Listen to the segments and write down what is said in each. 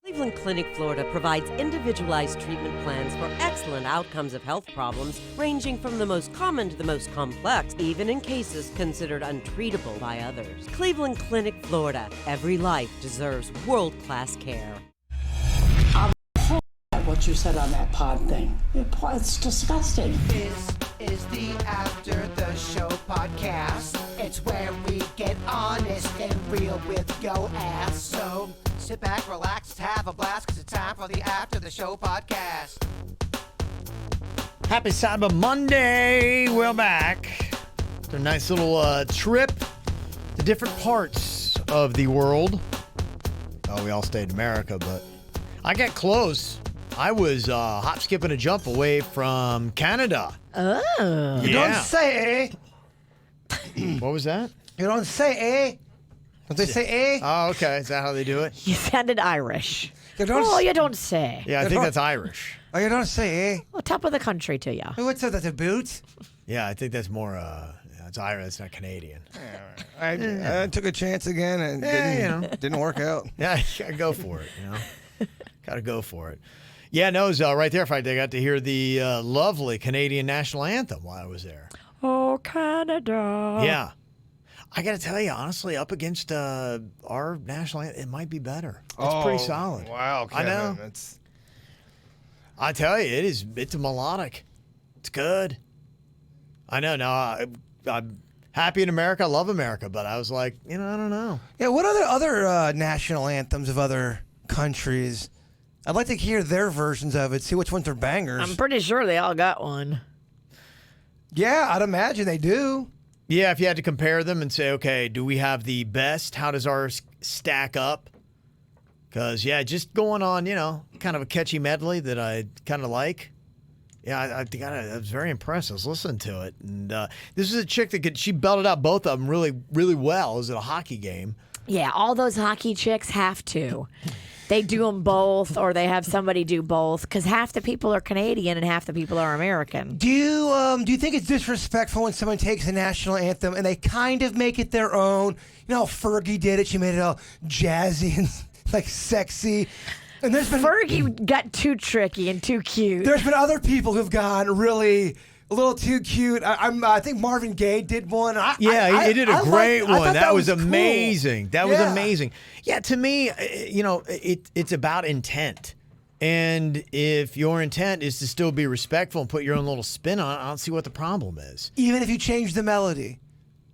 Cleveland Clinic, Florida provides individualized treatment plans for excellent outcomes of health problems ranging from the most common to the most complex, even in cases considered untreatable by others. Cleveland Clinic, Florida. Every life deserves world-class care. I'm appalled at what you said on that pod thing. It's disgusting. This is the After the Show podcast. It's where we get honest and real with yo ass. So sit back, relax, have a blast, because it's time for the After the Show podcast. Happy Cyber Monday. We're back. It's a nice little trip to different parts of the world. Oh, we all stayed in America, but I got close. I was hop, skip, and a jump away from Canada. Oh. You don't say, eh? What was that? You don't say, eh? Don't they say, eh? Oh, okay. Is that how they do it? You sounded Irish. You don't you don't say. Yeah, I think that's Irish. Oh, you don't say, eh? Well, top of the country to you. What's that, the boot? Yeah, I think that's more, it's Irish. It's not Canadian. I took a chance again and didn't work out. Yeah, gotta go for it, Gotta go for it. Yeah, no, it was right there. In fact, I got to hear the lovely Canadian national anthem while I was there. Oh, Canada. Yeah. I got to tell you, honestly, up against our national anthem, it might be better. It's pretty solid. Wow, Kevin. I know. I tell you, it's melodic. It's good. I know. Now, I'm happy in America. I love America. But I was like, I don't know. Yeah, what other national anthems of other countries? I'd like to hear their versions of it, see which ones are bangers. I'm pretty sure they all got one. Yeah, I'd imagine they do. Yeah, if you had to compare them and say, okay, do we have the best? How does ours stack up? Because, just going on, kind of a catchy medley that I kind of like. Yeah, I was very impressed. I was listening to it. And this is a chick that she belted out both of them really, really well. It was at a hockey game. Yeah, all those hockey chicks have to. They do them both, or they have somebody do both, because half the people are Canadian and half the people are American. Do you think it's disrespectful when someone takes a national anthem and they kind of make it their own? You know how Fergie did it? She made it all jazzy and like sexy. And Fergie got too tricky and too cute. There's been other people who've gone really a little too cute. I think Marvin Gaye did one. He did a great one. That was amazing. Cool. That was amazing. Yeah, to me, it's about intent. And if your intent is to still be respectful and put your own little spin on it, I don't see what the problem is. Even if you change the melody.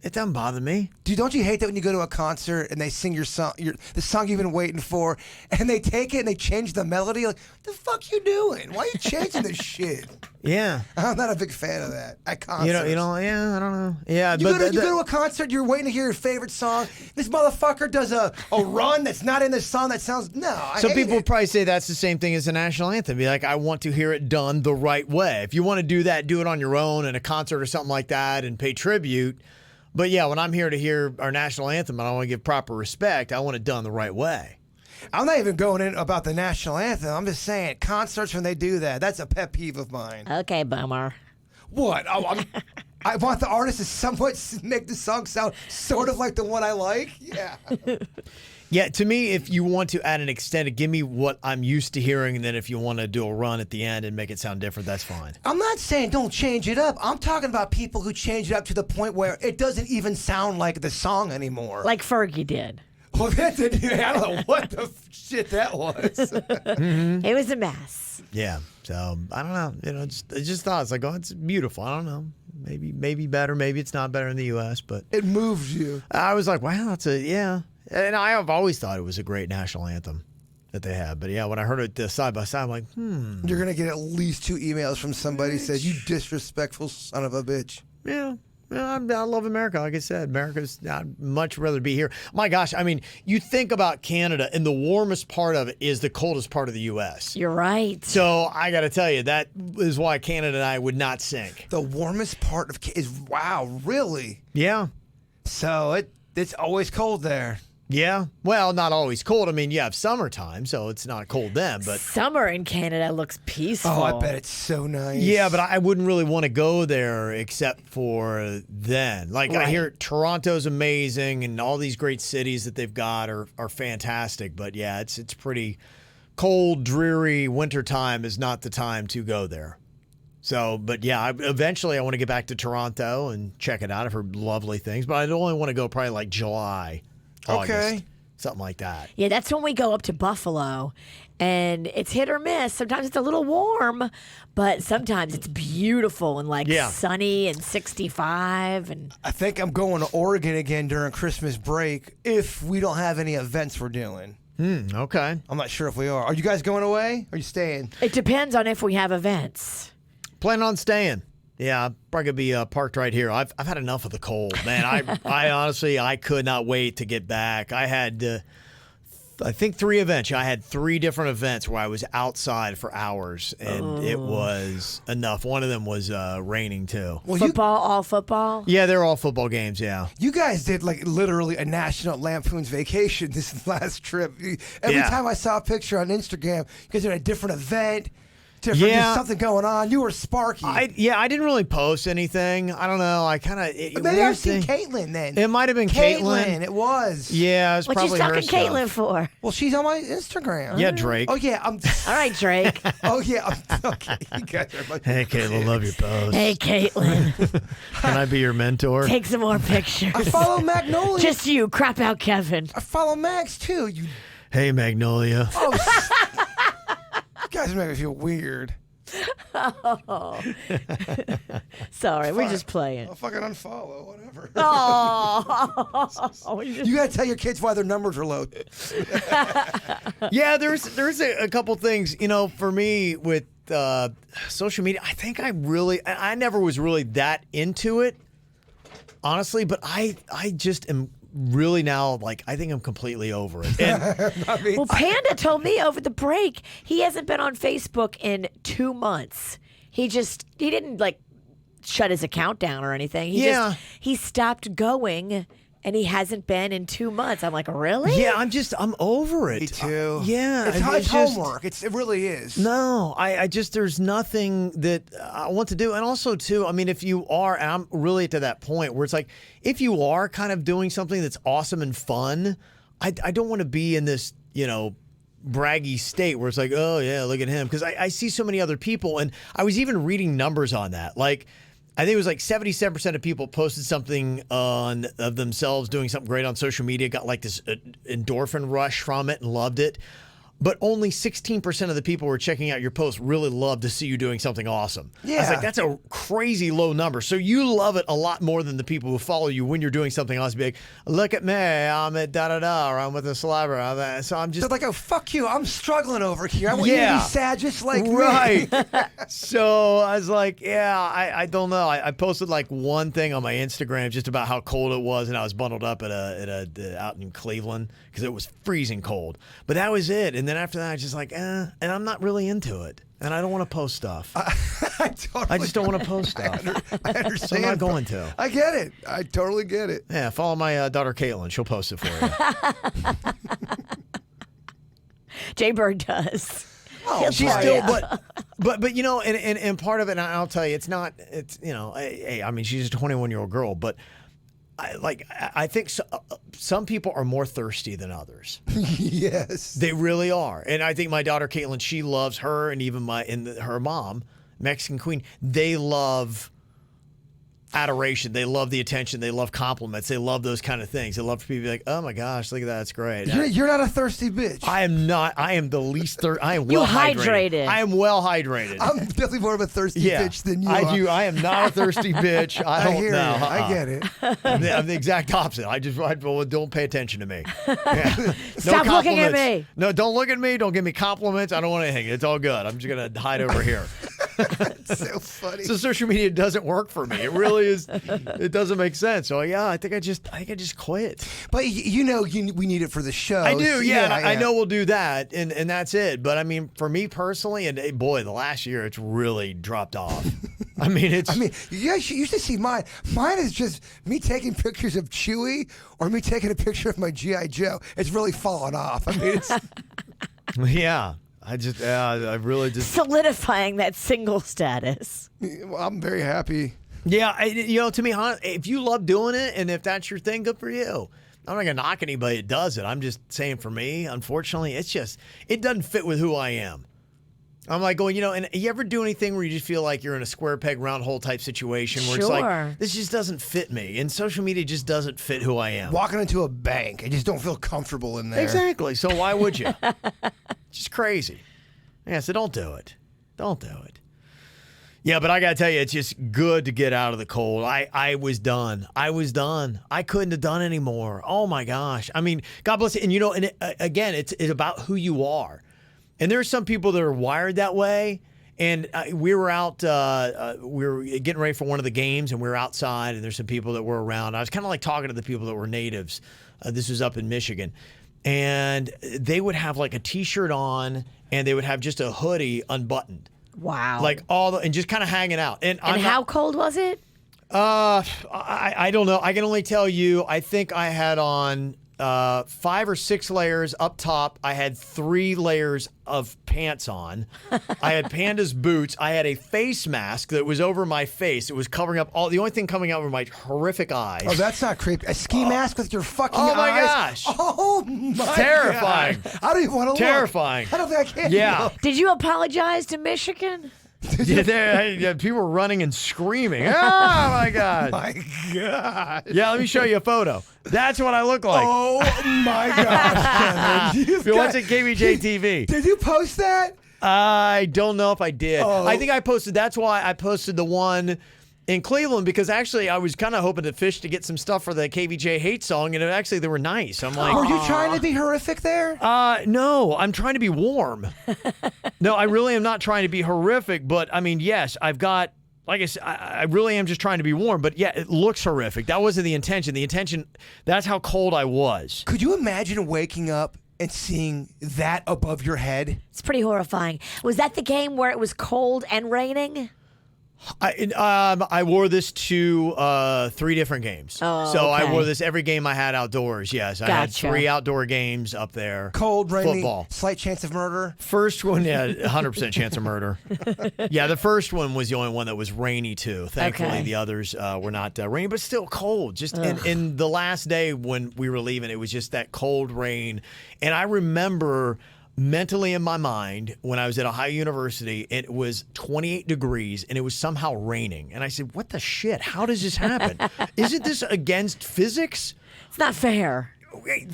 It doesn't bother me. Don't you hate that when you go to a concert and they sing your song, the song you've been waiting for, and they take it and they change the melody? Like, what the fuck you doing? Why are you changing this shit? Yeah. I'm not a big fan of that at concerts. I don't know. Yeah, you go to a concert, you're waiting to hear your favorite song. This motherfucker does a run that's not in the song that sounds, no, I So hate people it. probably say that's the same thing as the national anthem. Be like, I want to hear it done the right way. If you want to do that, do it on your own in a concert or something like that and pay tribute. But yeah, when I'm here to hear our national anthem and I want to give proper respect, I want it done the right way. I'm not even going in about the national anthem. I'm just saying, concerts when they do that, that's a pet peeve of mine. Okay, bummer. What? I want the artist to somewhat make the song sound sort of like the one I like. Yeah. Yeah, to me, if you want to add an extended, give me what I'm used to hearing, and then if you want to do a run at the end and make it sound different, that's fine. I'm not saying don't change it up. I'm talking about people who change it up to the point where it doesn't even sound like the song anymore. Like Fergie did. Well, I don't know what the shit that was. Mm-hmm. It was a mess. Yeah, so I don't know. I just thought, it's like, oh, it's beautiful. I don't know. Maybe better. Maybe it's not better in the U.S., but it moves you. I was like, wow, yeah. And I have always thought it was a great national anthem that they have. But yeah, when I heard it side by side, I'm like, You're going to get at least 2 emails from somebody who says, you disrespectful son of a bitch. Yeah. I love America. Like I said, I'd much rather be here. My gosh, I mean, you think about Canada, and the warmest part of it is the coldest part of the U.S. You're right. So I got to tell you, that is why Canada and I would not sync. The warmest part of is, wow, really? Yeah. So it's always cold there. Yeah. Well, not always cold. I mean, you have summertime, so it's not cold then. But summer in Canada looks peaceful. Oh, I bet it's so nice. Yeah, but I wouldn't really want to go there except for then. Like, right. I hear Toronto's amazing, and all these great cities that they've got are fantastic. But yeah, it's pretty cold, dreary wintertime is not the time to go there. So, but yeah, eventually I want to get back to Toronto and check it out. I've heard lovely things, but I only want to go probably like July, August, something like that. Yeah, that's when we go up to Buffalo, and it's hit or miss. Sometimes it's a little warm, but sometimes it's beautiful and like sunny and 65. And I think I'm going to Oregon again during Christmas break if we don't have any events we're doing. Okay. I'm not sure if we are. Are you guys going away? Or are you staying? it depends on if we have events. Planning on staying. Yeah, I'm probably going to be parked right here. I've had enough of the cold, man. I honestly, I could not wait to get back. I had, I think 3 events. I had 3 different events where I was outside for hours, and it was enough. One of them was raining, too. Well, All football? Yeah, they're all football games, yeah. You guys did like literally a National Lampoon's Vacation this last trip. Every time I saw a picture on Instagram, you guys had a different event. There's something going on. You were sparky. I didn't really post anything. I don't know. I kind of. Maybe I've seen Caitlin then. It might have been Caitlin. It was. Yeah, it's What you probably her stalking stuff. Caitlin for? Well, she's on my Instagram. Yeah, Drake. Oh yeah. All right, Drake. Oh yeah. Okay. You guys are like, Hey, Caitlin, love your post. Hey, Caitlin. Can I be your mentor? Take some more pictures. I follow Magnolia. Just you. Crap out, Kevin. I follow Max too. You Hey, Magnolia. guys make me feel weird. Sorry, we're just playing. I'll fucking unfollow, whatever. Oh, You gotta tell your kids why their numbers are low. Yeah, there's a couple things, for me with social media. I think I never was really that into it, honestly, but I just am really now, I think I'm completely over it. And well, Panda told me over the break he hasn't been on Facebook in 2 months. He didn't shut his account down or anything. He stopped going, and he hasn't been in 2 months. I'm like, really? Yeah, I'm over it. Me too. Yeah. It's homework. It really is. No, I just, there's nothing that I want to do. And also, too, I mean, if you are, and I'm really to that point where it's like, if you are kind of doing something that's awesome and fun, I don't want to be in this, braggy state where it's like, oh, yeah, look at him. Because I see so many other people, and I was even reading numbers on that. I think it was 77% of people posted something of themselves doing something great on social media, got this endorphin rush from it and loved it. But only 16% of the people who were checking out your post really loved to see you doing something awesome. Yeah. I was like, that's a crazy low number. So you love it a lot more than the people who follow you when you're doing something awesome. Be like, look at me, I'm at da-da-da, or I'm with a celebrity. So I'm just... They're like, oh, fuck you, I'm struggling over here. I want you to be sad just like me. Right. So I was like, yeah, I don't know. I posted one thing on my Instagram just about how cold it was, and I was bundled up at out in Cleveland because it was freezing cold. But that was it. And then after that, I was just and I'm not really into it. And I don't want to post stuff. I just don't want to post stuff. I understand. So I'm not going to. I get it. I totally get it. Yeah, follow my daughter Caitlin. She'll post it for you. Jay Bird does. Oh, she's still, but and part of it, and I'll tell you, hey, I mean, she's a 21-year-old girl, but I think some people are more thirsty than others. Yes, they really are, and I think my daughter Caitlin, she loves her, and even her mom, Mexican Queen, they love adoration. They love the attention. They love compliments. They love those kind of things. They love for people to be like, oh my gosh, look at that. That's great. You're not a thirsty bitch. I am not. I am the least thirsty. I am well hydrated. I am well hydrated. I'm definitely more of a thirsty bitch than you are. I am not a thirsty bitch. I don't know. I get it. I'm the exact opposite. I don't pay attention to me. Yeah. Stop looking at me. No, don't look at me. Don't give me compliments. I don't want anything. It's all good. I'm just going to hide over here. That's so funny. So social media doesn't work for me. It really is. It doesn't make sense. So yeah, I think I just quit. But we need it for the show. I do. Yeah, I know we'll do that, and that's it. But I mean, for me personally, and boy, the last year it's really dropped off. I mean, you guys should see mine. Mine is just me taking pictures of Chewie or me taking a picture of my G.I. Joe. It's really fallen off. I mean, it's yeah. I really just solidifying that single status. Well, I'm very happy. Yeah, to me, if you love doing it and if that's your thing, good for you. I'm not going to knock anybody that does it. I'm just saying for me, unfortunately, it doesn't fit with who I am. I'm like going, and you ever do anything where you just feel like you're in a square peg, round hole type situation where it's like, this just doesn't fit me. And social media just doesn't fit who I am. Walking into a bank, I just don't feel comfortable in there. Exactly. So why would you? Just crazy. Yeah, so don't do it. Don't do it. Yeah, but I got to tell you, it's just good to get out of the cold. I was done. I couldn't have done anymore. Oh, my gosh. I mean, God bless it. And, again, it's about who you are. And there are some people that are wired that way. And we were out, we were getting ready for one of the games, and we were outside, and there's some people that were around. I was kind of like talking to the people that were natives. This was up in Michigan. And they would have like a T-shirt on, and they would have just a hoodie unbuttoned. Wow. Like and just kind of hanging out. And how cold was it? I don't know. I can only tell you, I think I had on 5 or 6 layers up top. I had 3 layers of pants on. I had Panda's boots. I had a face mask that was over my face. It was covering up the only thing coming out were my horrific eyes. Oh, that's not creepy. A ski mask with your fucking eyes. Oh my gosh. Oh my Terrifying. God. I don't even want to Terrifying. look. I don't think I can. Yeah. Did you apologize to Michigan? Yeah, people were running and screaming. Oh my God. My God. Yeah, let me show you a photo. That's what I look like. Oh my gosh, Kevin. If you're watching KVJ TV. Did you post that? I don't know if I did. Oh. I think I posted. That's why I posted the one in Cleveland, because actually I was kind of hoping to fish to get some stuff for the KVJ hate song, and actually they were nice. I'm like, were you trying to be horrific there? No, I'm trying to be warm. No, I really am not trying to be horrific, but I mean, yes, I've got, like I said, I really am just trying to be warm, but yeah, it looks horrific. That wasn't the intention. The intention, that's how cold I was. Could you imagine waking up and seeing that above your head? It's pretty horrifying. Was that the game where it was cold and raining? I wore this to 3 different games. Oh, so okay. I wore this every game I had outdoors. Yes, I had 3 outdoor games up there. Cold, rainy, football. Slight chance of murder. First one, yeah, 100% chance of murder. Yeah, the first one was the only one that was rainy too. Thankfully, the others were not rainy, but still cold. Just in the last day when we were leaving, it was just that cold rain. And I remember mentally in my mind when I was at Ohio University, it was 28 degrees and it was somehow raining. And I said, what the shit? How does this happen? Isn't this against physics? It's not fair.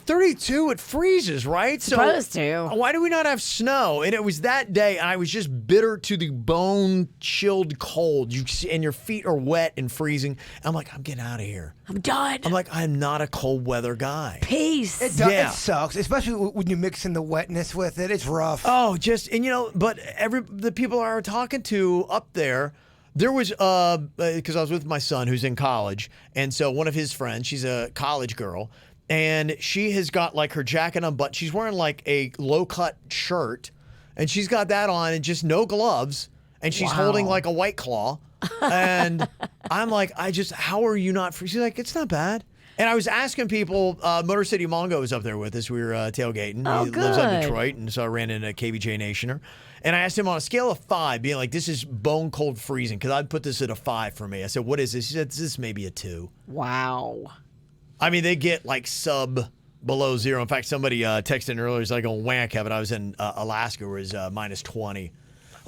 32, it freezes, right? Supposed to. Why do we not have snow? And it was that day, and I was just bitter to the bone, chilled cold. And your feet are wet and freezing. I'm like, I'm getting out of here. I'm done. I'm like, I'm not a cold weather guy. Peace. It sucks, especially when you mix in the wetness with it. It's rough. Oh, but the people I were talking to up there, there was, because I was with my son who's in college, and so one of his friends, she's a college girl, and she has got like her jacket unbuttoned. She's wearing like a low-cut shirt, and she's got that on and just no gloves, and she's holding like a White Claw. And I'm like, how are you not free? She's like, it's not bad. And I was asking people, Motor City Mongo was up there with us. We were tailgating. Oh, he lives up in good. Detroit, and so I ran into KVJ Nationer. And I asked him on a scale of 5, being like, this is bone cold freezing, because I'd put this at a 5 for me. I said, what is this? He said, this is maybe a 2. Wow. I mean, they get like below 0. In fact, somebody texted in earlier, he's like, wham, Kevin, I was in Alaska where it was minus 20.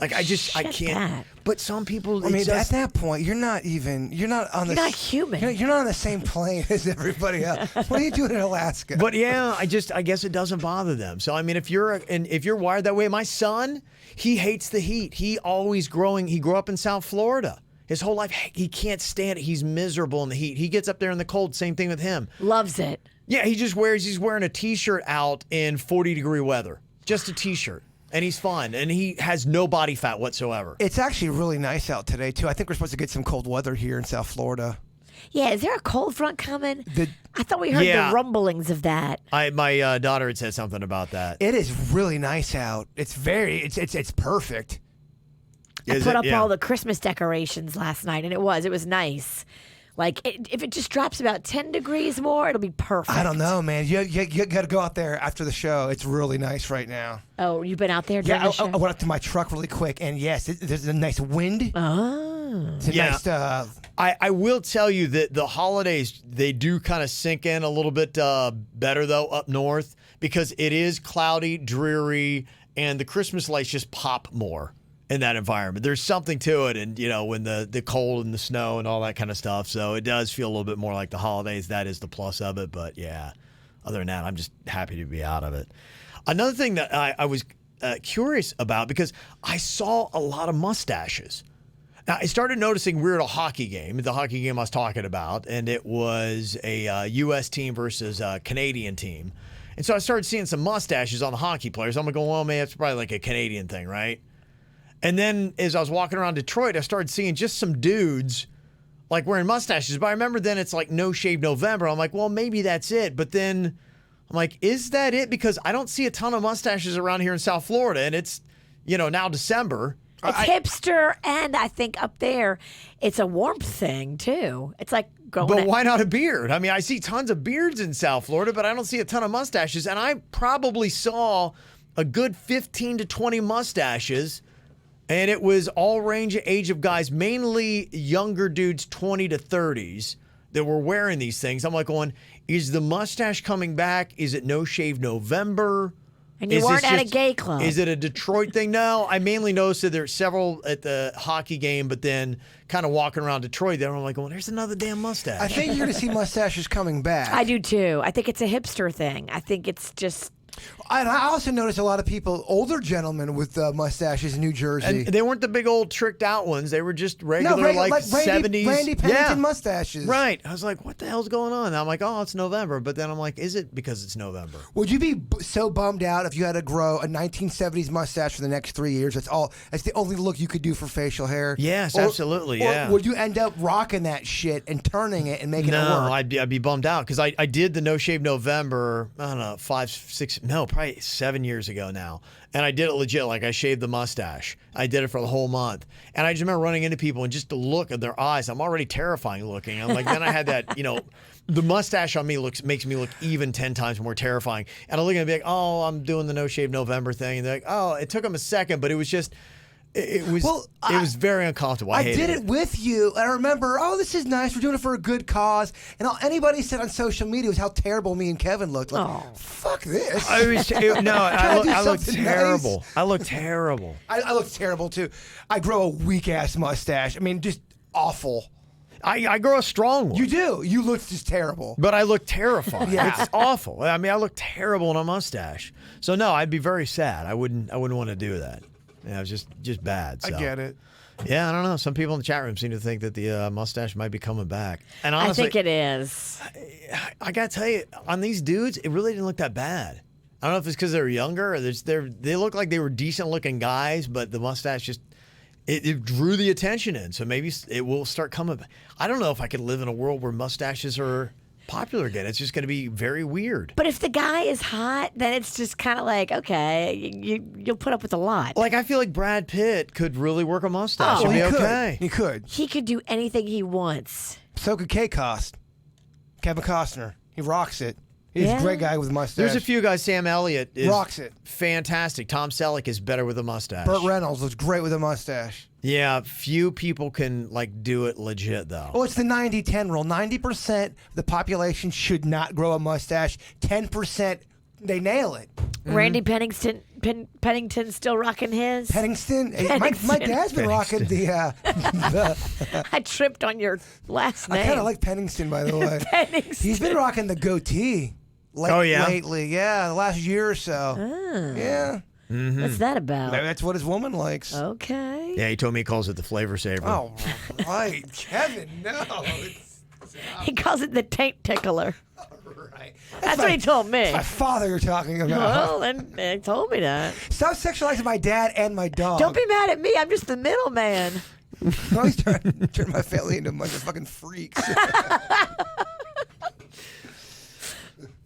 Like, I can't. That. But some people, I mean, at that point, you're not human. You're not on the same plane as everybody else. What are you doing in Alaska? But yeah, I guess it doesn't bother them. So I mean, if you're wired that way, my son, he hates the heat. He grew up in South Florida. His whole life, he can't stand it. He's miserable in the heat. He gets up there in the cold. Same thing with him. Loves it. Yeah, he's wearing a T-shirt out in 40-degree weather. Just a T-shirt. And he's fine. And he has no body fat whatsoever. It's actually really nice out today, too. I think we're supposed to get some cold weather here in South Florida. Yeah, is there a cold front coming? I thought we heard the rumblings of that. My daughter had said something about that. It is really nice out. It's perfect. I put up all the Christmas decorations last night, and it was nice. Like, if it just drops about 10 degrees more, it'll be perfect. I don't know, man. You got to go out there after the show. It's really nice right now. Oh, you've been out there? Yeah, I went up to my truck really quick, and yes, there's a nice wind. Oh. It's a nice, I will tell you that the holidays, they do kind of sink in a little bit better, though, up north because it is cloudy, dreary, and the Christmas lights just pop more in that environment. There's something to it, and, when the cold and the snow and all that kind of stuff. So it does feel a little bit more like the holidays. That is the plus of it. But, yeah, other than that, I'm just happy to be out of it. Another thing that I was curious about, because I saw a lot of mustaches. Now, I started noticing we were at a hockey game, the hockey game I was talking about, and it was a U.S. team versus a Canadian team. And so I started seeing some mustaches on the hockey players. I'm going, well, man, it's probably like a Canadian thing, right? And then as I was walking around Detroit, I started seeing just some dudes like wearing mustaches. But I remember then it's like No Shave November. I'm like, well, maybe that's it. But then I'm like, is that it? Because I don't see a ton of mustaches around here in South Florida, and it's, now December. It's hipster, and I think up there, it's a warmth thing, too. It's like going... But why not a beard? I mean, I see tons of beards in South Florida, but I don't see a ton of mustaches. And I probably saw a good 15 to 20 mustaches, and it was all range of age of guys, mainly younger dudes, 20 to 30s, that were wearing these things. I'm like going, is the mustache coming back? Is it No Shave November? And you weren't at a gay club. Is it a Detroit thing? No, I mainly noticed that there's several at the hockey game, but then kind of walking around Detroit there, I'm like, well, there's another damn mustache. I think you're going to see mustaches coming back. I do too. I think it's a hipster thing. I think it's just... And I also noticed a lot of people, older gentlemen with mustaches in New Jersey. And they weren't the big old tricked out ones. They were just regular, like 70s. Randy Pennington mustaches. Right. I was like, what the hell's going on? And I'm like, oh, it's November. But then I'm like, is it because it's November? Would you be so bummed out if you had to grow a 1970s mustache for the next 3 years? That's the only look you could do for facial hair? Yes, absolutely, yeah. Or would you end up rocking that shit and turning it and making it work? No, I'd be bummed out because I did the No Shave November, I don't know, 5, 6, no, probably 7 years ago now. And I did it legit. Like, I shaved the mustache. I did it for the whole month. And I just remember running into people and just the look of their eyes. I'm already terrifying looking. I'm like, then I had that, the mustache on me makes me look even 10 times more terrifying. And I look at it and be like, oh, I'm doing the No Shave November thing. And they're like, oh, it took them a second, but it was just... It was very uncomfortable. I did it with you. I remember, this is nice. We're doing it for a good cause. And all anybody said on social media was how terrible me and Kevin looked. Like, fuck this. I looked terrible. Nice. I looked terrible. I looked terrible, too. I grow a weak-ass mustache. I mean, just awful. I grow a strong one. You do. You look just terrible. But I look terrifying. Yeah. It's awful. I mean, I look terrible in a mustache. So, no, I'd be very sad. I wouldn't want to do that. Yeah, it was just bad. So. I get it. Yeah, I don't know. Some people in the chat room seem to think that the mustache might be coming back. And honestly, I think it is. I got to tell you, on these dudes, it really didn't look that bad. I don't know if it's because they're younger or they look like they were decent-looking guys, but the mustache just, it drew the attention in. So maybe it will start coming back. I don't know if I could live in a world where mustaches are popular again. It's just going to be very weird. But if the guy is hot, then it's just kind of like, okay, you'll put up with a lot. Like, I feel like Brad Pitt could really work a mustache. Oh, It'd be okay. He could. He could do anything he wants. So could Kevin Costner. He rocks it. He's a great guy with a mustache. There's a few guys. Sam Elliott is rocks it. Fantastic. Tom Selleck is better with a mustache. Burt Reynolds looks great with a mustache. Yeah, few people can do it legit though. Oh, it's the 90-10 rule. 90% of the population should not grow a mustache. 10% they nail it. Randy Pennington's still rocking his. Pennington? My dad's been rocking the I tripped on your last name. I kind of like Pennington, by the way. Pennington. He's been rocking the goatee lately. Yeah, the last year or so. Oh. Yeah. Mm-hmm. What's that about? Maybe that's what his woman likes. Okay. Yeah, he told me he calls it the flavor saver. Oh, right. Kevin, no. He calls it the taint tickler. Right. That's what he told me. That's my father you're talking about. Well, then they told me that. Stop sexualizing my dad and my dog. Don't be mad at me. I'm just the middleman. No, he's trying to turn my family into a bunch of fucking freaks.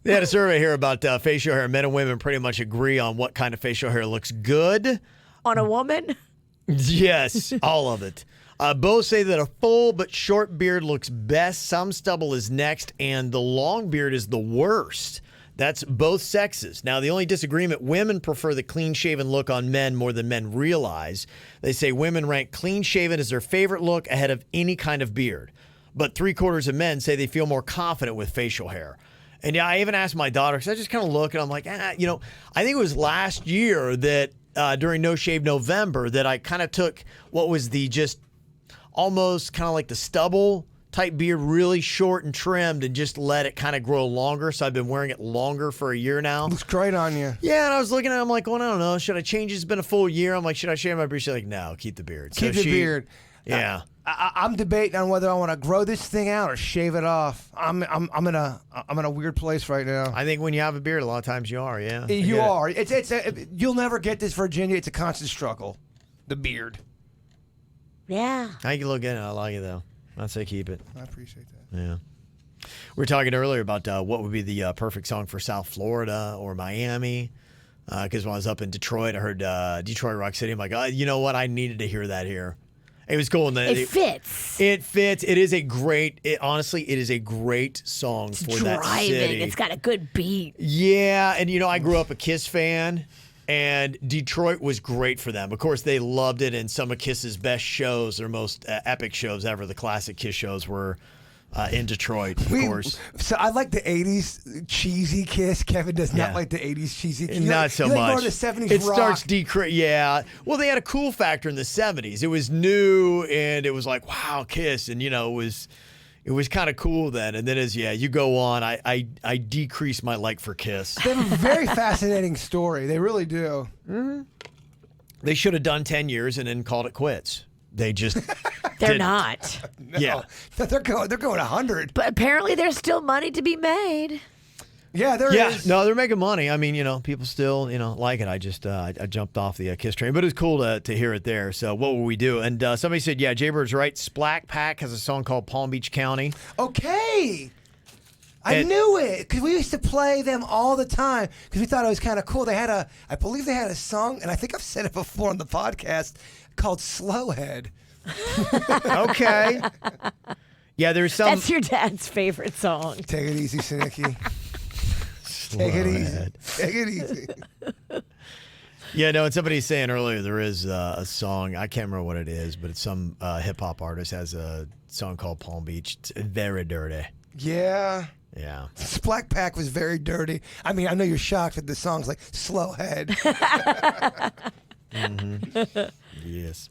They had a survey here about facial hair. Men and women pretty much agree on what kind of facial hair looks good. On a woman? Yes, all of it. Both say that a full but short beard looks best. Some stubble is next, and the long beard is the worst. That's both sexes. Now, the only disagreement, women prefer the clean-shaven look on men more than men realize. They say women rank clean-shaven as their favorite look ahead of any kind of beard. But 3/4 of men say they feel more confident with facial hair. And yeah, I even asked my daughter, because I just kind of look and I'm like, I think it was last year that during No Shave November that I kind of took what was the just almost kind of like the stubble type beard, really short and trimmed, and just let it kind of grow longer. So I've been wearing it longer for a year now. Looks great on you. Yeah, and I was looking at it, I'm like, well, I don't know. Should I change? It's been a full year. I'm like, should I shave my beard? She's like, no, keep the beard. Keep the beard. Yeah. I'm debating on whether I want to grow this thing out or shave it off. I'm in a weird place right now. I think when you have a beard, a lot of times you are. Yeah, you are. You'll never get this, Virginia. It's a constant struggle. The beard. Yeah. I think you look good. I like it though. I'd say keep it. I appreciate that. Yeah. We were talking earlier about what would be the perfect song for South Florida or Miami. Because when I was up in Detroit, I heard Detroit Rock City. I'm like, you know what? I needed to hear that here. It was cool. It fits. It fits. It is a great, honestly, it is a great song for that city. It's got a good beat. Yeah. And, I grew up a Kiss fan. And Detroit was great for them. Of course, they loved it. And some of Kiss's best shows, their most epic shows ever, the classic Kiss shows, were in Detroit, of course. So I like the 80s cheesy Kiss. Kevin does not like the 80s cheesy Kiss. Not so much. More the 70s it rock. starts yeah. Well, they had a cool factor in the 70s. It was new, and it was like, wow, Kiss. And, it was kind of cool then. And then as you go on, I decrease my like for Kiss. They have a very fascinating story. They really do. Mm-hmm. They should have done 10 years and then called it quits. They just They're didn't. not. No. Yeah. They're going 100. But apparently there's still money to be made. Yeah, there is. No, they're making money. I mean, people still, like it. I just I jumped off the Kiss train, but it was cool to hear it there. So what will we do? And somebody said, yeah, Jaybird's right. Splack Pack has a song called Palm Beach County. Okay. I knew it because we used to play them all the time because we thought it was kind of cool. I believe they had a song, and I think I've said it before on the podcast, called Slowhead. Okay. Yeah, there's some. That's your dad's favorite song. Take it easy, Sinicky. Take it easy. Take it easy. Yeah, no, and somebody's saying earlier there is a song, I can't remember what it is, but it's some hip-hop artist has a song called Palm Beach. It's very dirty. Yeah. Yeah. Splack Pack was very dirty. I mean, I know you're shocked that the song's like Slowhead. Mm-hmm. Yes.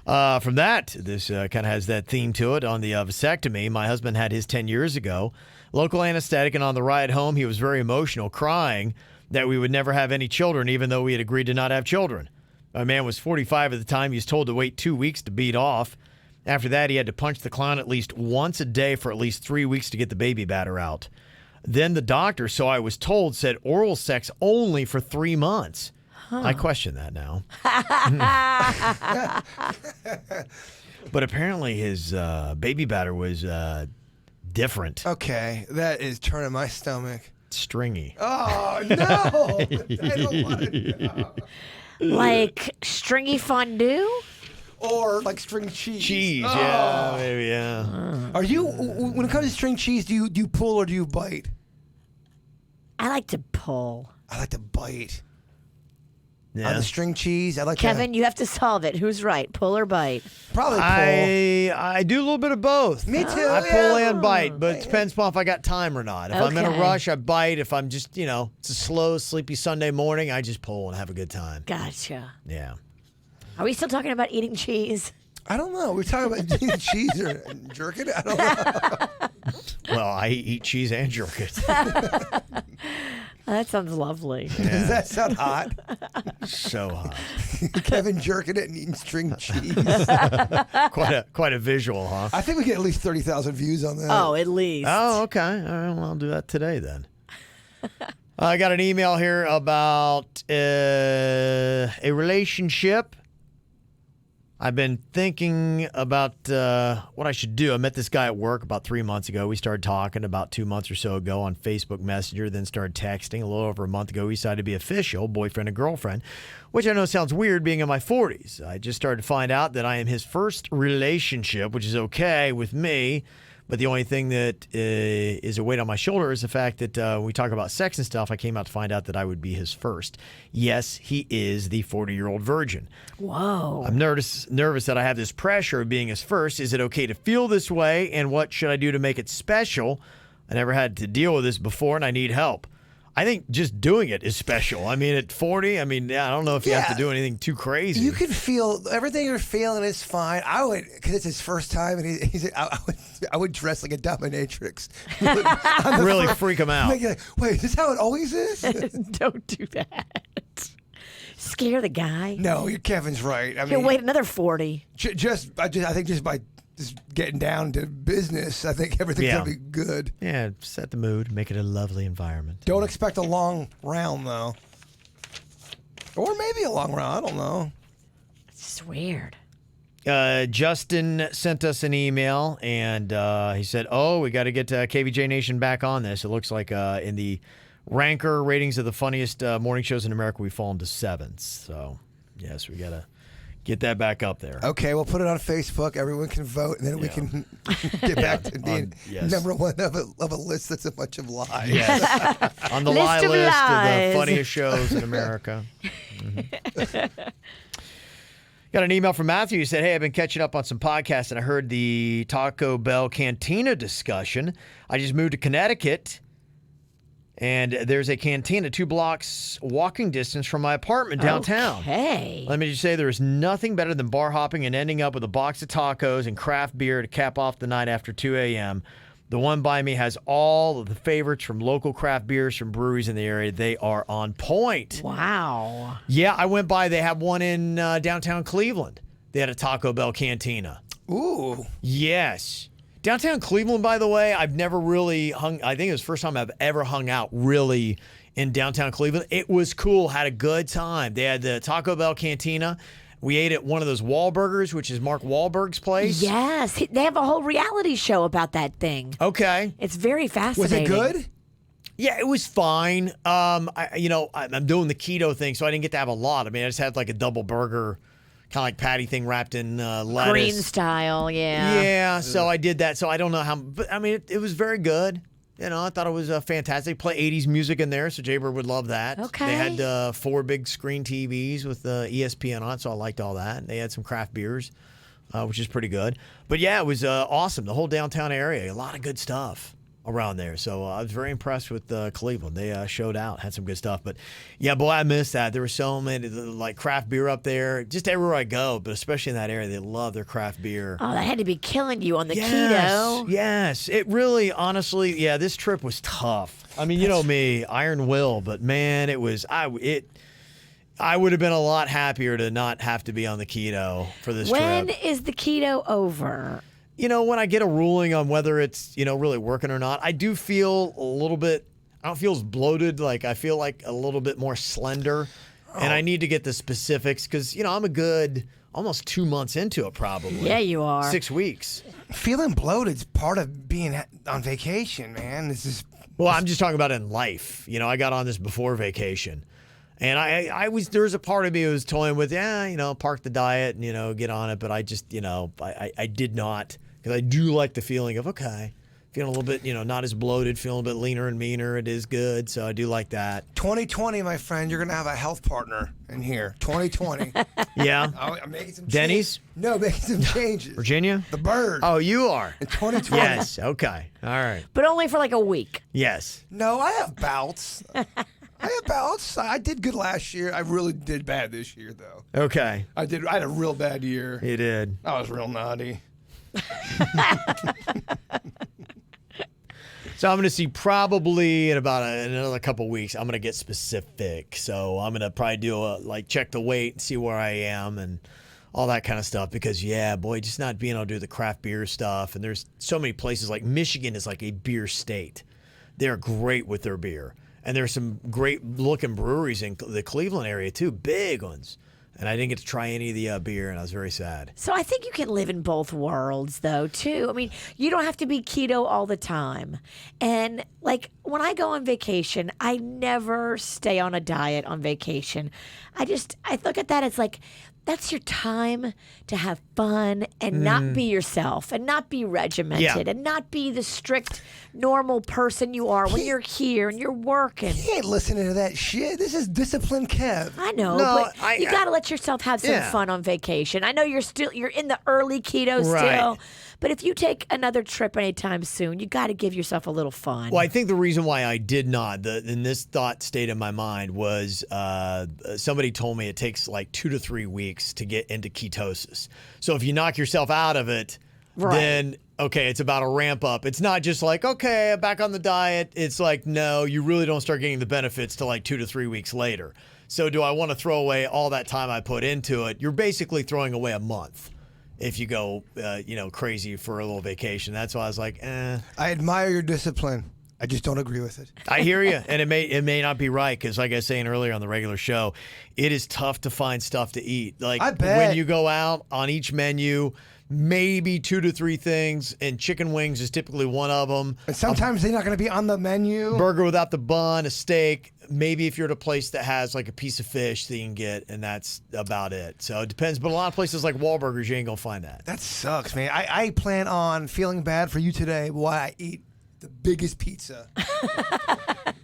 From that, this kind of has that theme to it. On the vasectomy, my husband had his 10 years ago. Local anesthetic, and on the ride home, he was very emotional, crying that we would never have any children, even though we had agreed to not have children. My man was 45 at the time. He was told to wait 2 weeks to beat off. After that, he had to punch the clown at least once a day for at least 3 weeks to get the baby batter out. Then the doctor, so I was told, said oral sex only for 3 months. Huh. I question that now. But apparently his baby batter was different. Okay, that is turning my stomach. Stringy. Oh, no. I don't want to know. Like stringy fondue? Or like string cheese. Cheese, yeah, maybe, yeah. Are you, when it comes to string cheese, do you pull or do you bite? I like to pull. I like to bite. Yeah. On the string cheese, I like Kevin, you have to solve it. Who's right, pull or bite? Probably pull. I do a little bit of both. Me too. I pull and bite, but it depends upon if I got time or not. If I'm in a rush, I bite. If I'm just, it's a slow, sleepy Sunday morning, I just pull and have a good time. Gotcha. Yeah. Are we still talking about eating cheese? I don't know. We're talking about eating cheese or jerking it? I don't know. Well, I eat cheese and jerk it. That sounds lovely. Yeah. Does that sound hot? So hot. Kevin jerking it and eating string cheese. Quite a visual, huh? I think we get at least 30,000 views on that. Oh, at least. Oh, okay. All right, well, I'll do that today then. I got an email here about a relationship. I've been thinking about what I should do. I met this guy at work about 3 months ago. We started talking about 2 months or so ago on Facebook Messenger, then started texting. A little over a month ago, we decided to be official, boyfriend and girlfriend, which I know sounds weird being in my 40s. I just started to find out that I am his first relationship, which is okay with me, But the only thing that is a weight on my shoulder is the fact that when we talk about sex and stuff, I came out to find out that I would be his first. Yes, he is the 40-year-old virgin. Whoa. I'm nervous that I have this pressure of being his first. Is it okay to feel this way? And what should I do to make it special? I never had to deal with this before, and I need help. I think just doing it is special. I mean, at 40, I don't know if you have to do anything too crazy. You can feel everything you're feeling is fine. I would, because it's his first time, and I would dress like a dominatrix. Really freak him out. Like, wait, is this how it always is? Don't do that. Scare the guy. No, Kevin's right. I He'll mean, wait another 40. I think just by getting down to business, I think everything's gonna be good. Yeah, set the mood, make it a lovely environment. Don't expect a long round though, or maybe a long round. I don't know. It's just weird. Justin sent us an email, and he said, "Oh, we got to get KVJ Nation back on this. It looks like in the ranker ratings of the funniest morning shows in America, we've fallen to 7th. So, yes, we got to get that back up there." Okay, we'll put it on Facebook. Everyone can vote, and then we can get back to being number one of a list that's a bunch of lies. Yes. On the List of list of lies. the funniest shows in America. Mm-hmm. Got an email from Matthew. He said, "Hey, I've been catching up on some podcasts, and I heard the Taco Bell Cantina discussion. I just moved to Connecticut, and there's a cantina 2 blocks walking distance from my apartment downtown. Okay. Let me just say there is nothing better than bar hopping and ending up with a box of tacos and craft beer to cap off the night after 2 a.m. The one by me has all of the favorites from local craft beers from breweries in the area. They are on point." Wow. Yeah, I went by. They have one in downtown Cleveland. They had a Taco Bell cantina. Ooh. Yes. Downtown Cleveland, by the way, I've never really I think it was the first time I've ever hung out really in downtown Cleveland. It was cool. Had a good time. They had the Taco Bell cantina. We ate at one of those Wahlburgers, which is Mark Wahlberg's place. Yes. They have a whole reality show about that thing. Okay. It's very Was fascinating. it good? Yeah, it was fine. I'm doing the keto thing, so I didn't get to have a lot. I mean, I just had like a double burger, kind of like patty thing wrapped in lettuce. Green style, yeah. Yeah, so I did that. So I don't know how, but I mean, it was very good. You know, I thought it was fantastic. Play 80s music in there, so Jaybird would love that. Okay. They had 4 big screen TVs with ESPN on it, so I liked all that. They had some craft beers, which is pretty good. But yeah, it was awesome. The whole downtown area, a lot of good stuff around there. So I was very impressed with Cleveland. They showed out, had some good stuff. But yeah, boy, I missed that. There were so many like craft beer up there. Just everywhere I go, but especially in that area, they love their craft beer. Oh, that had to be killing you on the keto. Yes, it really, honestly, yeah, this trip was tough. I mean, you know me, iron will, but man, it was, I would have been a lot happier to not have to be on the keto for this trip. When is the keto over? You know, when I get a ruling on whether it's, really working or not, I do feel a little bit, I don't feel as bloated. Like, I feel like a little bit more slender. And I need to get the specifics because, I'm a good almost 2 months into it probably. Yeah, you are. 6 weeks. Feeling bloated is part of being on vacation, man. This is. Well, I'm just talking about in life. I got on this before vacation. And there was a part of me who was toying with, park the diet and, get on it. But I just, I did not. Because I do like the feeling of, okay, feeling a little bit, not as bloated, feeling a bit leaner and meaner. It is good. So I do like that. 2020, my friend, you're going to have a health partner in here. 2020. Yeah. I'm making some Denny's? No, making some changes. Virginia? The Bird. Oh, you are? In 2020. Yes. Okay. All right. But only for like a week. Yes. No, I have bouts. I did good last year. I really did bad this year, though. Okay. I had a real bad year. You did. I was real naughty. So I'm going to see probably in about another couple weeks, I'm going to get specific. So I'm going to probably do check the weight and see where I am and all that kind of stuff. Because, yeah, boy, just not being able to do the craft beer stuff. And there's so many places like Michigan is like a beer state. They're great with their beer. And there's some great looking breweries in the Cleveland area too, big ones. And I didn't get to try any of the beer, and I was very sad. So I think you can live in both worlds, though, too. I mean, you don't have to be keto all the time. And, when I go on vacation, I never stay on a diet on vacation. I look at that as like, that's your time to have fun and not be yourself and not be regimented and not be the strict, normal person you are when you're here and you're working. He ain't listening to that shit. This is disciplined Kev. I know, but you got to let yourself have some fun on vacation. I know you're in the early keto still, but if you take another trip anytime soon, you got to give yourself a little fun. Well, I think the reason why I did not, in this thought stayed in my mind, was somebody told me it takes like 2 to 3 weeks to get into ketosis. So if you knock yourself out of it, then, okay, it's about a ramp up. It's not just like, okay, I'm back on the diet. It's like, no, you really don't start getting the benefits till like 2 to 3 weeks later. So do I want to throw away all that time I put into it? You're basically throwing away a month if you go, crazy for a little vacation. That's why I was like, I admire your discipline. I just don't agree with it. I hear you, and it may not be right because, like I was saying earlier on the regular show, it is tough to find stuff to eat. Like I bet. When you go out on each menu, maybe 2 to 3 things, and chicken wings is typically one of them. And sometimes they're not going to be on the menu. Burger without the bun, a steak. Maybe if you're at a place that has like a piece of fish that you can get, and that's about it. So it depends. But a lot of places like Wahlburgers, you ain't gonna find that. That sucks, man. I plan on feeling bad for you today while I eat the biggest pizza.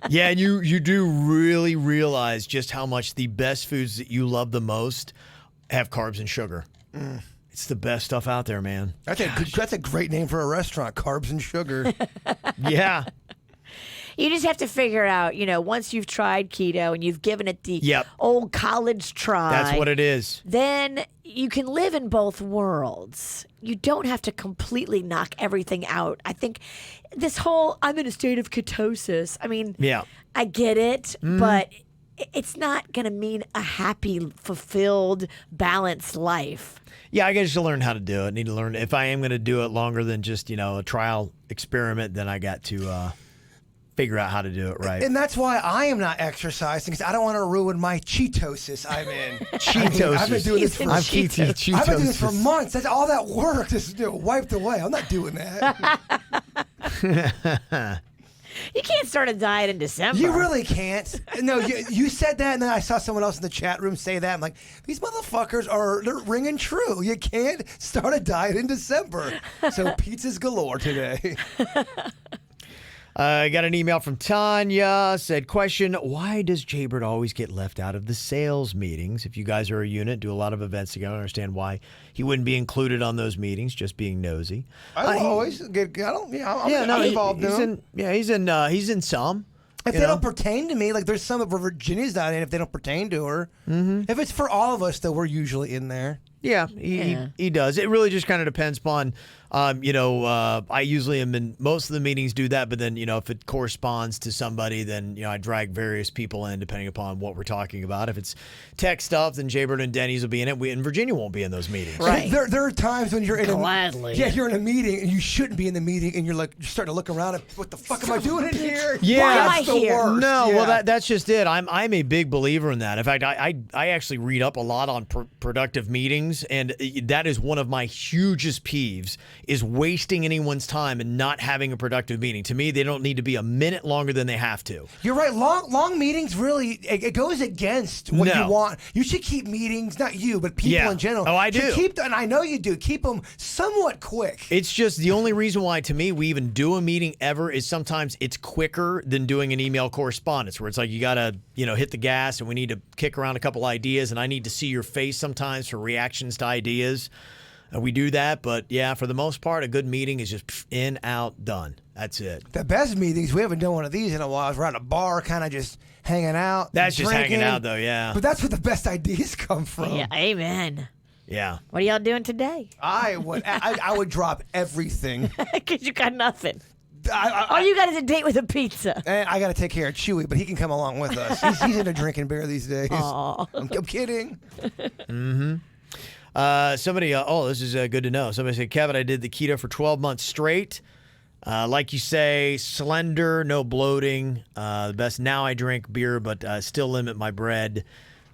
Yeah, and you do really realize just how much the best foods that you love the most have carbs and sugar. It's the best stuff out there, man. That's a great name for a restaurant, Carbs and Sugar. Yeah. You just have to figure out, once you've tried keto and you've given it the old college try. That's what it is. Then you can live in both worlds. You don't have to completely knock everything out. I think this whole, I'm in a state of ketosis. I mean, I get it, but it's not going to mean a happy, fulfilled, balanced life. Yeah, I got to learn how to do it. Need to learn. If I am going to do it longer than just, a trial experiment, then I got to figure out how to do it right. And that's why I am not exercising, because I don't want to ruin my Cheetosis I'm in. Cheetosis. I've been doing this for Cheetosis. I've been doing this for months. That's all that work is wiped away. I'm not doing that. You can't start a diet in December. You really can't. No, you said that, and then I saw someone else in the chat room say that. I'm like, these motherfuckers they're ringing true. You can't start a diet in December. So pizzas galore today. I got an email from Tanya. Said, question, why does Jaybird always get left out of the sales meetings? If you guys are a unit, do a lot of events together, I understand why he wouldn't be included on those meetings, just being nosy. I always get, I'm involved in them. He's in some. If they don't pertain to me, like there's some of Virginia's not in if they don't pertain to her. Mm-hmm. If it's for all of us, though, we're usually in there. Yeah, he does. It really just kind of depends upon, I usually am in most of the meetings do that, but then, if it corresponds to somebody, then, I drag various people in depending upon what we're talking about. If it's tech stuff, then Jaybird and Denny's will be in it. And Virginia won't be in those meetings. Right. There are times when you're in you're in a meeting and you shouldn't be in the meeting and you're starting to look around and what the fuck am I doing in here? Yeah. Why am I That's the here? worst. No, Yeah. well, that's just it. I'm a big believer in that. In fact, I actually read up a lot on productive meetings, and that is one of my hugest peeves, is wasting anyone's time and not having a productive meeting. To me, they don't need to be a minute longer than they have to. You're right. Long meetings really, it goes against what you want. You should keep meetings, not you, but people in general. Oh, I do. And I know you do. Keep them somewhat quick. It's just the only reason why, to me, we even do a meeting ever is sometimes it's quicker than doing an email correspondence, where it's like you got to, hit the gas and we need to kick around a couple ideas, and I need to see your face sometimes for reactions to ideas. We do that, but yeah, for the most part, a good meeting is just in, out, done. That's it. The best meetings, we haven't done one of these in a while. We're at a bar, kind of just hanging out. That's drinking. just hanging out, though, yeah. But that's where the best ideas come from. Yeah, amen. Yeah. What are y'all doing today? I would drop everything. Because you got nothing. All you got is a date with a pizza. And I got to take care of Chewy, but he can come along with us. He's into drinking beer these days. Aw. I'm kidding. Mm-hmm. Somebody, this is good to know. Somebody said, Kevin, I did the keto for 12 months straight. Like you say, slender, no bloating. The best. Now I drink beer, but still limit my bread,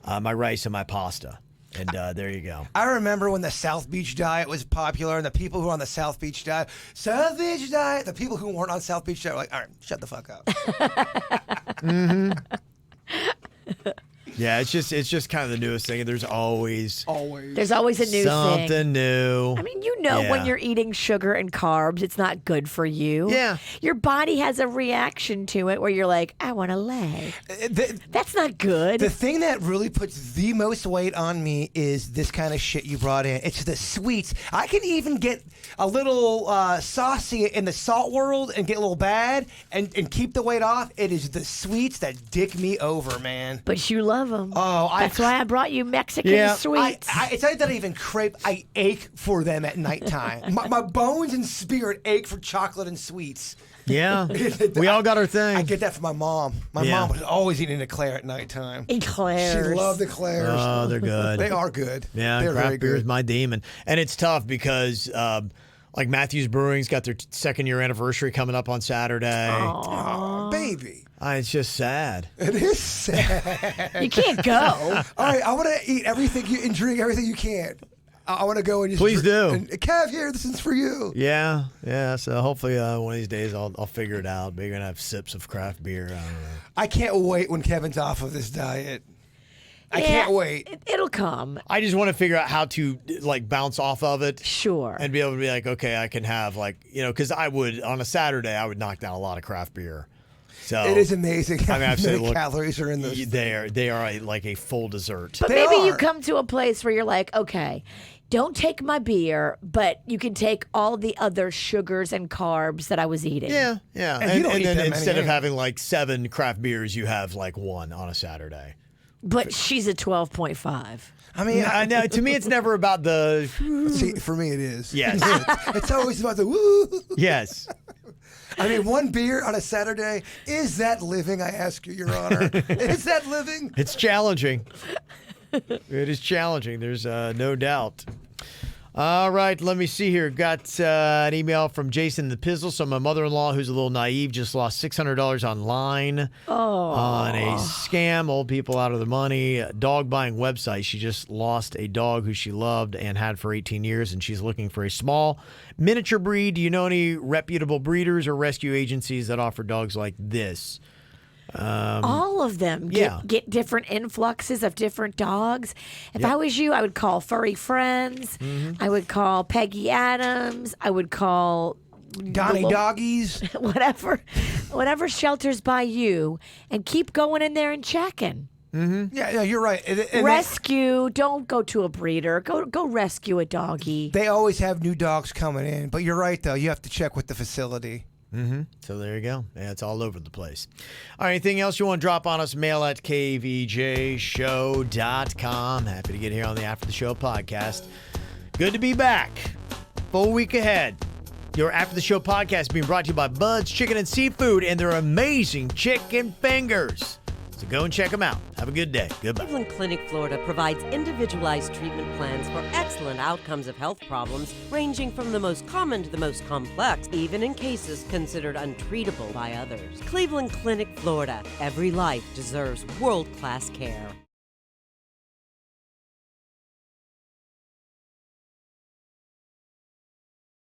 my rice, and my pasta. And there you go. I remember when the South Beach diet was popular, and the people who were on the South Beach diet, the people who weren't on South Beach diet were like, all right, shut the fuck up. Mm-hmm. Yeah, it's just kind of the newest thing. There's always There's always a new something thing. new. I mean, you know, when you're eating sugar and carbs, it's not good for you. Yeah. Your body has a reaction to it where you're like, I want to lay. That's not good. The thing that really puts the most weight on me is this kind of shit you brought in. It's the sweets. I can even get a little saucy in the salt world and get a little bad and keep the weight off. It is the sweets that dick me over, man. But you love them. Oh, that's why I brought you Mexican sweets. It's not that I even crave. I ache for them at nighttime. my bones and spirit ache for chocolate and sweets. Yeah, we all got our thing. I get that from my mom. My mom was always eating eclair at nighttime. Eclairs. She loved eclairs. Oh, they're good. They are good. Yeah, they're craft very beer is good. my demon. And it's tough because like Matthews Brewing's got their second year anniversary coming up on Saturday. Oh, baby. It's just sad. It is sad. You can't go. All right, I want to eat everything and drink everything you can. I want to go and just Please do. And, Kev, here, this is for you. Yeah. So hopefully one of these days I'll figure it out. Maybe gonna have sips of craft beer. I don't know. I can't wait when Kevin's off of this diet. I can't wait. It'll come. I just want to figure out how to like bounce off of it. Sure. And be able to be like, okay, I can have because I would on a Saturday I would knock down a lot of craft beer. So it is amazing how many calories are in those. They are like a full dessert. But maybe you come to a place where you're like, okay, don't take my beer, but you can take all the other sugars and carbs that I was eating. Yeah. And then instead of having like 7 craft beers, you have like 1 on a Saturday. But she's a 12.5. I mean, know, to me, it's never about the. See, for me, it is. Yes. It's always about the woo. Yes. I mean, 1 beer on a Saturday, is that living, I ask you, Your Honor? Is that living? It's challenging. It is challenging. There's no doubt. All right, let me see here. Got an email from Jason the Pizzle. So my mother-in-law, who's a little naive, just lost $600 online on a scam. Old people out of the money. Dog buying website. She just lost a dog who she loved and had for 18 years, and she's looking for a small miniature breed. Do you know any reputable breeders or rescue agencies that offer dogs like this? All of them get different influxes of different dogs. If I was you, I would call Furry Friends. I would call Peggy Adams. I would call Donnie Doggies. whatever shelters by you, and keep going in there and checking. Yeah, you're right. And rescue. Don't go to a breeder. Go rescue a doggy. they always have new dogs coming in. But you're right, though. You have to check with the facility. So there you go. Yeah, it's all over the place. All right, anything else you want to drop on us? Mail at kvjshow.com. Happy to get here on the After the Show podcast. Good to be back. Full week ahead. Your After the Show podcast being brought to you by Bud's Chicken and Seafood and their amazing chicken fingers. So go and check them out. Have a good day. Goodbye. Cleveland Clinic, Florida provides individualized treatment plans for excellent outcomes of health problems, ranging from the most common to the most complex, even in cases considered untreatable by others. Cleveland Clinic, Florida. Every life deserves world-class care.